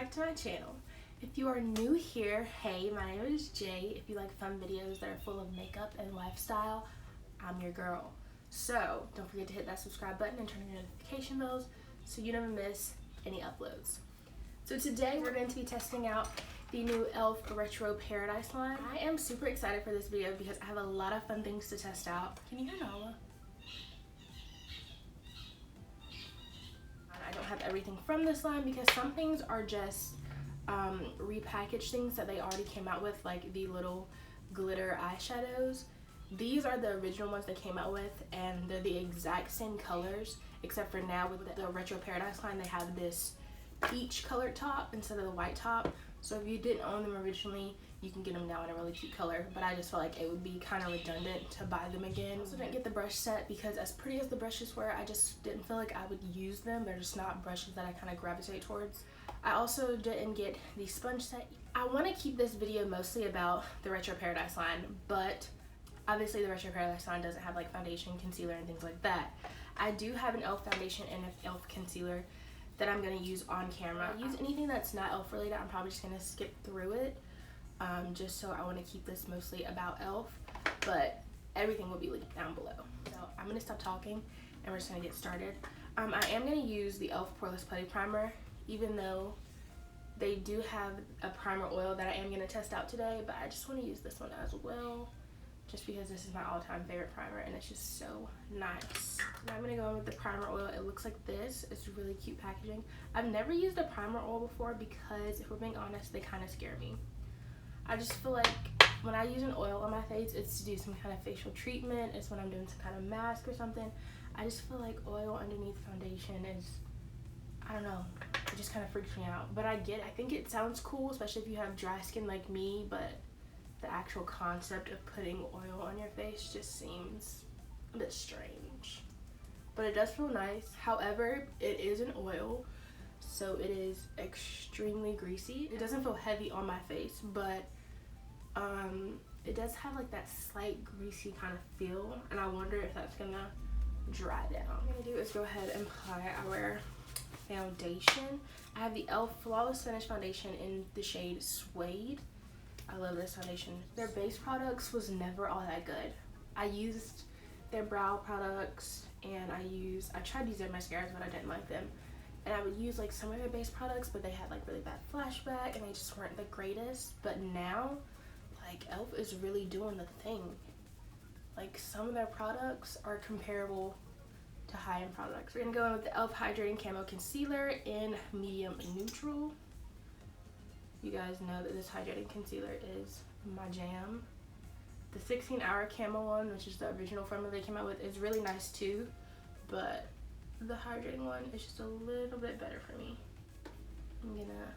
back to my channel. If you are new here, hey, my name is Jay. If you like fun videos that are full of makeup and lifestyle, I'm your girl. So don't forget to hit that subscribe button and turn on your notification bells so you never miss any uploads. So today we're going to be testing out the new E.L.F. Retro Paradise line. I am super excited for this video because I have a lot of fun things to test out. Can you hear Nala? I don't have everything from this line because some things are just repackaged things that they already came out with, like the little glitter eyeshadows. These are the original ones they came out with, and they're the exact same colors, except for now with the Retro Paradise line they have this peach colored top instead of the white top. So if you didn't own them originally, you can get them now in a really cute color, but I just felt like it would be kind of redundant to buy them again. I also didn't get the brush set because as pretty as the brushes were, I just didn't feel like I would use them. They're just not brushes that I kind of gravitate towards. I also didn't get the sponge set. I want to keep this video mostly about the Retro Paradise line, but obviously the Retro Paradise line doesn't have like foundation, concealer, and things like that. I do have an E.L.F. foundation and an E.L.F. concealer that I'm going to use on camera. If I use anything that's not E.L.F. related, I'm probably just going to skip through it, just so I want to keep this mostly about E.L.F., but everything will be linked down below. So I'm going to stop talking and we're just going to get started. I am going to use the E.L.F. Poreless Putty Primer, even though they do have a primer oil that I am going to test out today, but I just want to use this one as well, just because this is my all-time favorite primer and it's just so nice. Now I'm going to go in with the primer oil. It looks like this. It's really cute packaging. I've never used a primer oil before because, if we're being honest, they kind of scare me. I just feel like when I use an oil on my face, it's to do some kind of facial treatment. It's when I'm doing some kind of mask or something. I just feel like oil underneath foundation is, I don't know, it just kind of freaks me out. But I think it sounds cool, especially if you have dry skin like me, but the actual concept of putting oil on your face just seems a bit strange. But it does feel nice. However, it is an oil, so it is extremely greasy. It doesn't feel heavy on my face, but it does have like that slight greasy kind of feel, and I wonder if that's gonna dry down. What I'm gonna do is go ahead and apply our foundation. I have the E.L.F. Flawless Finish Foundation in the shade Suede. I love this foundation. Their base products was never all that good. I used their brow products and I tried to use their mascaras, but I didn't like them. And I would use like some of their base products, but they had like really bad flashback and they just weren't the greatest. But now, like, E.L.F. is really doing the thing. Like, some of their products are comparable to high-end products. We're gonna go in with the E.L.F. Hydrating Camo Concealer in medium neutral. You guys know that this hydrating concealer is my jam. The 16-hour Camo one, which is the original formula they came out with, is really nice too, but the hydrating one is just a little bit better for me. I'm gonna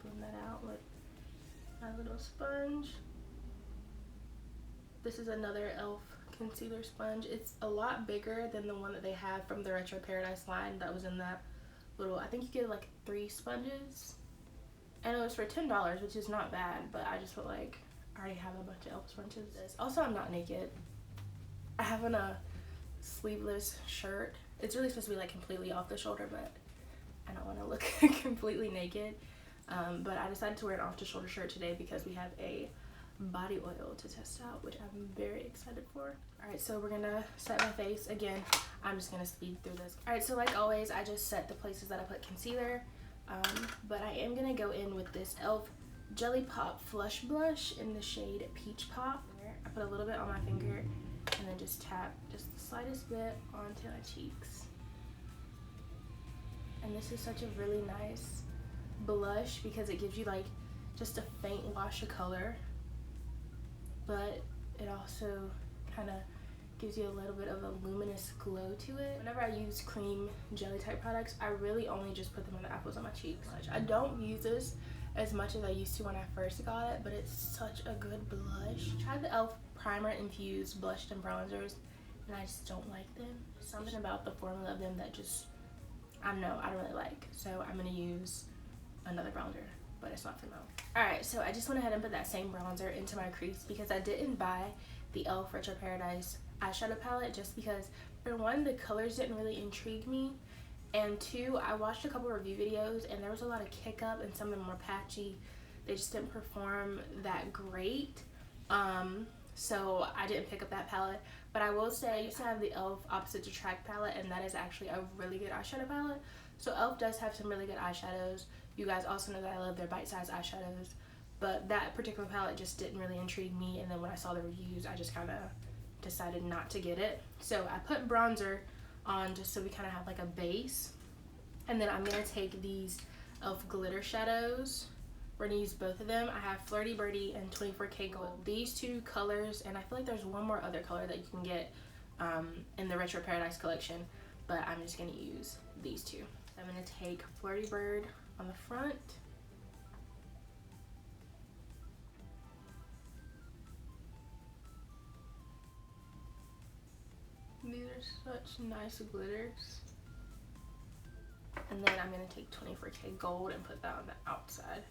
blend that out with my little sponge. This is another E.L.F. concealer sponge. It's a lot bigger than the one that they have from the Retro Paradise line that was in that little, I think you get like 3 sponges. And it was for $10, which is not bad, but I just felt like I already have a bunch of E.L.F. sponges. Also, I'm not naked. I have on a sleeveless shirt. It's really supposed to be like completely off the shoulder, but I don't want to look completely naked. But I decided to wear an off the shoulder shirt today because we have a body oil to test out, which I'm very excited for. Alright, so we're gonna set my face. Again, I'm just gonna speed through this. Alright, so like always, I just set the places that I put concealer. But I am going to go in with this E.L.F. Jelly Pop Flush Blush in the shade Peach Pop. I put a little bit on my finger and then just tap just the slightest bit onto my cheeks. And this is such a really nice blush because it gives you like just a faint wash of color, but it also kind of gives you a little bit of a luminous glow to it. Whenever I use cream jelly type products, I really only just put them on the apples of my cheeks. I don't use this as much as I used to when I first got it, but it's such a good blush. I tried the E.L.F. Primer, Infused, Blushed, and Bronzers, and I just don't like them. Something about the formula of them that just, I don't really like. So I'm gonna use another bronzer, but it's not for now. Alright, so I just went ahead and put that same bronzer into my crease because I didn't buy the E.L.F. Retro Paradise eyeshadow palette just because, for one, the colors didn't really intrigue me, And 2, I watched a couple review videos and there was a lot of kick up and some of them were patchy. They just didn't perform that great. So I didn't pick up that palette. But I will say I used to have the E.L.F. Opposites Attract palette, and that is actually a really good eyeshadow palette. So E.L.F. does have some really good eyeshadows. You guys also know that I love their bite-sized eyeshadows. But that particular palette just didn't really intrigue me, and then when I saw the reviews, I just kind of decided not to get it. So I put bronzer on just so we kind of have like a base. And then I'm going to take these E.L.F. glitter shadows. We're going to use both of them. I have Flirty Birdie and 24K Gold. These 2 colors, and I feel like there's one more other color that you can get in the Retro Paradise collection, but I'm just going to use these 2. I'm going to take Flirty Bird on the front. These are such nice glitters. And then I'm going to take 24K Gold and put that on the outside.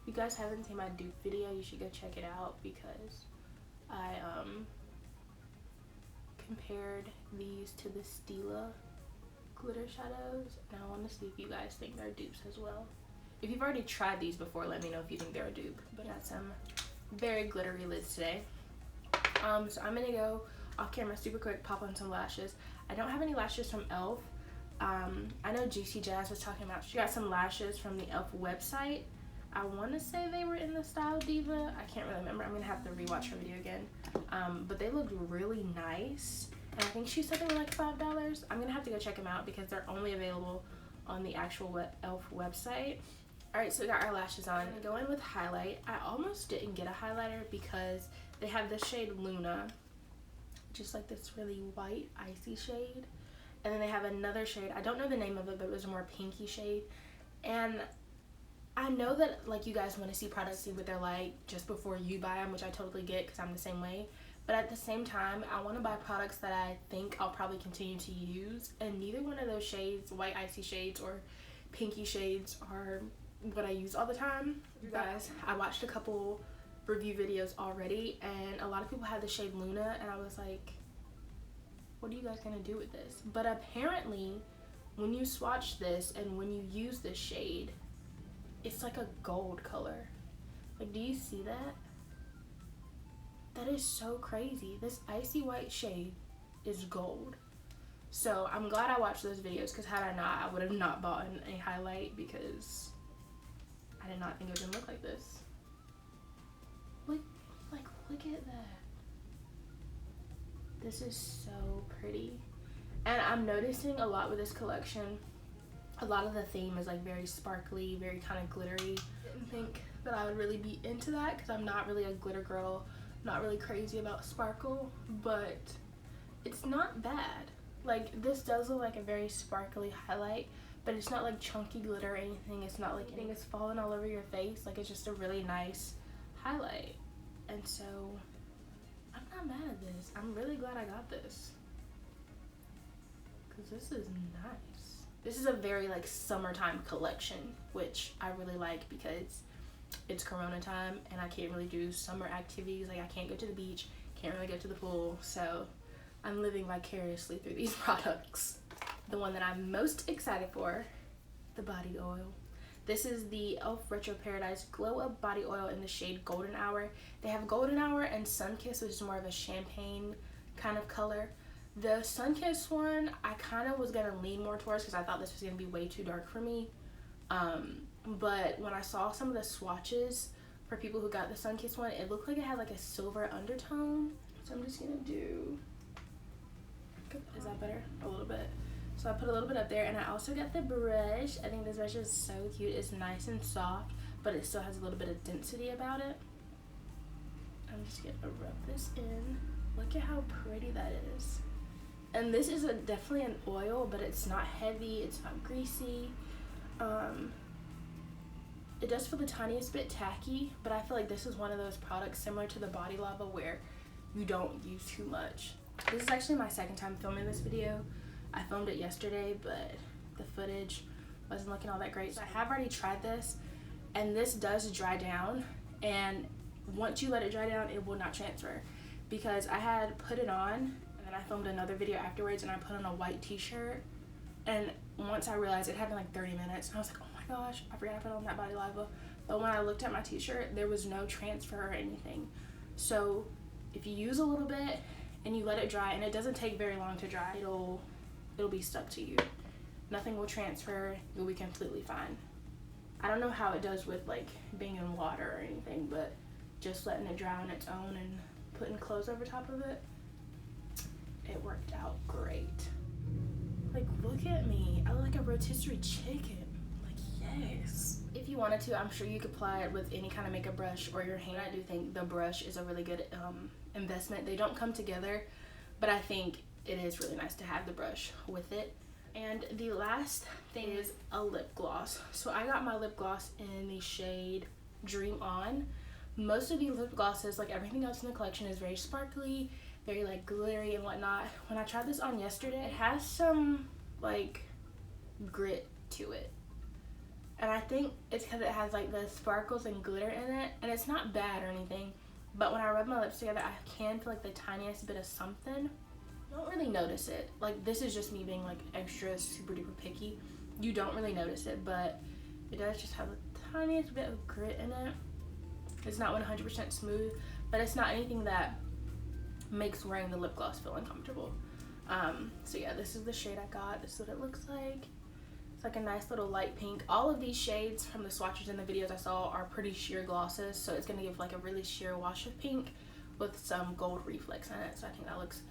If you guys haven't seen my dupe video, you should go check it out because I compared these to the Stila glitter shadows, and I want to see if you guys think they're dupes as well. If you've already tried these before, let me know if you think they're a dupe. But I got some very glittery lids today. So I'm gonna go off camera super quick, pop on some lashes. I don't have any lashes from E.L.F. I know Juicy Jazz was talking about, she got some lashes from the E.L.F. website. I want to say they were in the Style Diva. I can't really remember. I'm going to have to rewatch her video again. But they looked really nice. And I think she said they were like $5. I'm going to have to go check them out because they're only available on the actual E.L.F. website. Alright, so we got our lashes on. I'm going with highlight. I almost didn't get a highlighter because they have the shade Luna. Just like this really white, icy shade. And then they have another shade. I don't know the name of it, but it was a more pinky shade. And I know that like you guys want to see products, see what they're like just before you buy them, which I totally get because I'm the same way. But at the same time, I want to buy products that I think I'll probably continue to use. And neither one of those shades, white icy shades or pinky shades, are what I use all the time. You guys, I watched a couple review videos already and a lot of people had the shade Luna and I was like, what are you guys gonna do with this? But apparently when you swatch this and when you use this shade, it's like a gold color. Like, do you see that? That is so crazy. This icy white shade is gold. So I'm glad I watched those videos because had I not, I would have not bought a highlight because I did not think it was gonna look like this. Look at that. This is so pretty. And I'm noticing a lot with this collection, a lot of the theme is like very sparkly, very kind of glittery. I didn't think that I would really be into that because I'm not really a glitter girl, not really crazy about sparkle, but it's not bad. Like, this does look like a very sparkly highlight, but it's not like chunky glitter or anything. It's not like anything is falling all over your face. Like, it's just a really nice highlight. And so I'm not mad at this. I'm really glad I got this because this is nice. This is a very like summertime collection, which I really like because it's Corona time and I can't really do summer activities. Like, I can't go to the beach, can't really go to the pool, so I'm living vicariously through these products. The one that I'm most excited for, the body oil. This is the E.L.F. Retro Paradise Glow Up Body Oil in the shade Golden Hour. They have Golden Hour and Sunkissed, which is more of a champagne kind of color. The Sunkissed one, I kind of was going to lean more towards because I thought this was going to be way too dark for me. But when I saw some of the swatches for people who got the Sunkissed one, it looked like it had like a silver undertone. So I'm just going to do... Is that better? A little bit. So I put a little bit up there, and I also got the brush. I think this brush is so cute. It's nice and soft, but it still has a little bit of density about it. I'm just gonna rub this in. Look at how pretty that is. And this is definitely an oil, but it's not heavy, it's not greasy. It does feel the tiniest bit tacky, but I feel like this is one of those products similar to the Body Lava where you don't use too much. This is actually my second time filming this video. I filmed it yesterday, but the footage wasn't looking all that great. So I have already tried this, and this does dry down, and once you let it dry down, it will not transfer. Because I had put it on, and then I filmed another video afterwards and I put on a white t-shirt, and once I realized it had been like 30 minutes and I was like, oh my gosh, I forgot I put on that body lava. But when I looked at my t-shirt, there was no transfer or anything. So if you use a little bit and you let it dry, and it doesn't take very long to dry, it'll be stuck to you. Nothing will transfer. You'll be completely fine. I don't know how it does with like being in water or anything, but just letting it dry on its own and putting clothes over top of it, it worked out great. Like, look at me. I look like a rotisserie chicken. Like, yes. If you wanted to, I'm sure you could apply it with any kind of makeup brush or your hand. I do think the brush is a really good investment. They don't come together, but I think it is really nice to have the brush with it. And the last thing is a lip gloss. So I got my lip gloss in the shade Dream On. Most of these lip glosses, like everything else in the collection, is very sparkly, very like glittery and whatnot. When I tried this on yesterday, it has some like grit to it. And I think it's because it has like the sparkles and glitter in it, and it's not bad or anything, but when I rub my lips together, I can feel like the tiniest bit of something. Don't really notice it. Like, this is just me being like extra super duper picky. You don't really notice it, but it does just have the tiniest bit of grit in it. It's not 100% smooth, but it's not anything that makes wearing the lip gloss feel uncomfortable. So yeah, this is the shade I got. This is what it looks like. It's like a nice little light pink. All of these shades from the swatches in the videos I saw are pretty sheer glosses, so it's gonna give like a really sheer wash of pink with some gold reflex in it. So I think that looks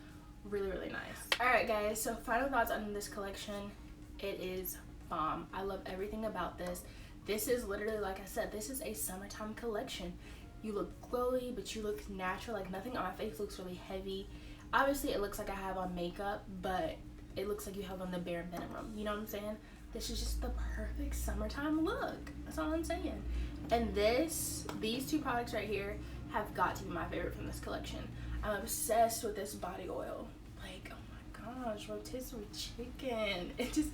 really, really nice. Alright guys, so final thoughts on this collection. It is bomb. I love everything about this. This is literally, like I said, this is a summertime collection. You look glowy, but you look natural. Like, nothing on my face looks really heavy. Obviously it looks like I have on makeup, but it looks like you have on the bare minimum. You know what I'm saying? This is just the perfect summertime look. That's all I'm saying. And these two products right here have got to be my favorite from this collection. I'm obsessed with this body oil. Like, oh my gosh, rotisserie chicken. It just,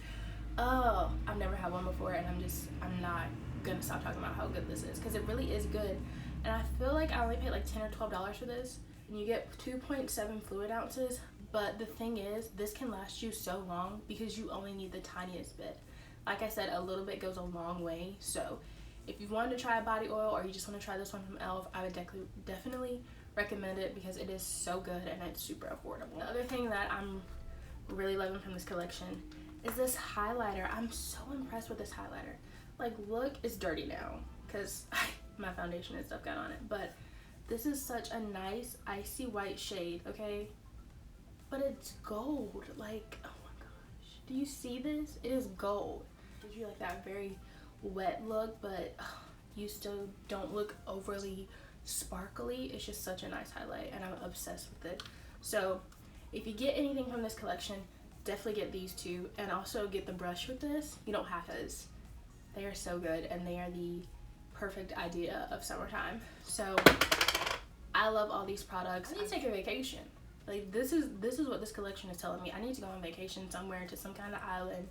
oh, I've never had one before, and I'm not gonna stop talking about how good this is, because it really is good. And I feel like I only paid like $10 or $12 for this, and you get 2.7 fluid ounces. But the thing is, this can last you so long because you only need the tiniest bit. Like I said, a little bit goes a long way. So if you wanted to try a body oil, or you just want to try this one from E.L.F, I would definitely recommend it, because it is so good and it's super affordable. The other thing that I'm really loving from this collection is this highlighter. I'm so impressed with this highlighter. Like, look, it's dirty now because my foundation and stuff got on it, but this is such a nice icy white shade, okay? But it's gold. Like, oh my gosh, do you see this? It is gold. It gives you like that very wet look, but you still don't look overly sparkly. It's just such a nice highlight, and I'm obsessed with it. So if you get anything from this collection, definitely get these two, and also get the brush with this. You don't have to, because they are so good, and they are the perfect idea of summertime. So I love all these products. I need to take a vacation. Like, this is what this collection is telling me. I need to go on vacation somewhere to some kind of island,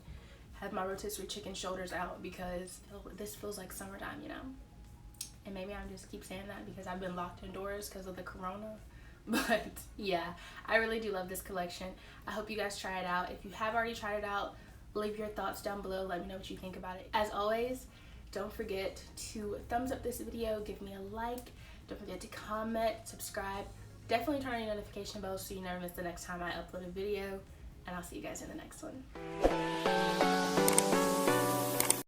have my rotisserie chicken shoulders out, because this feels like summertime, you know? And maybe I'm just keep saying that because I've been locked indoors because of the corona. But yeah, I really do love this collection. I hope you guys try it out. If you have already tried it out, leave your thoughts down below. Let me know what you think about it. As always, don't forget to thumbs up this video, give me a like. Don't forget to comment, subscribe. Definitely turn on your notification bell so you never miss the next time I upload a video. And I'll see you guys in the next one.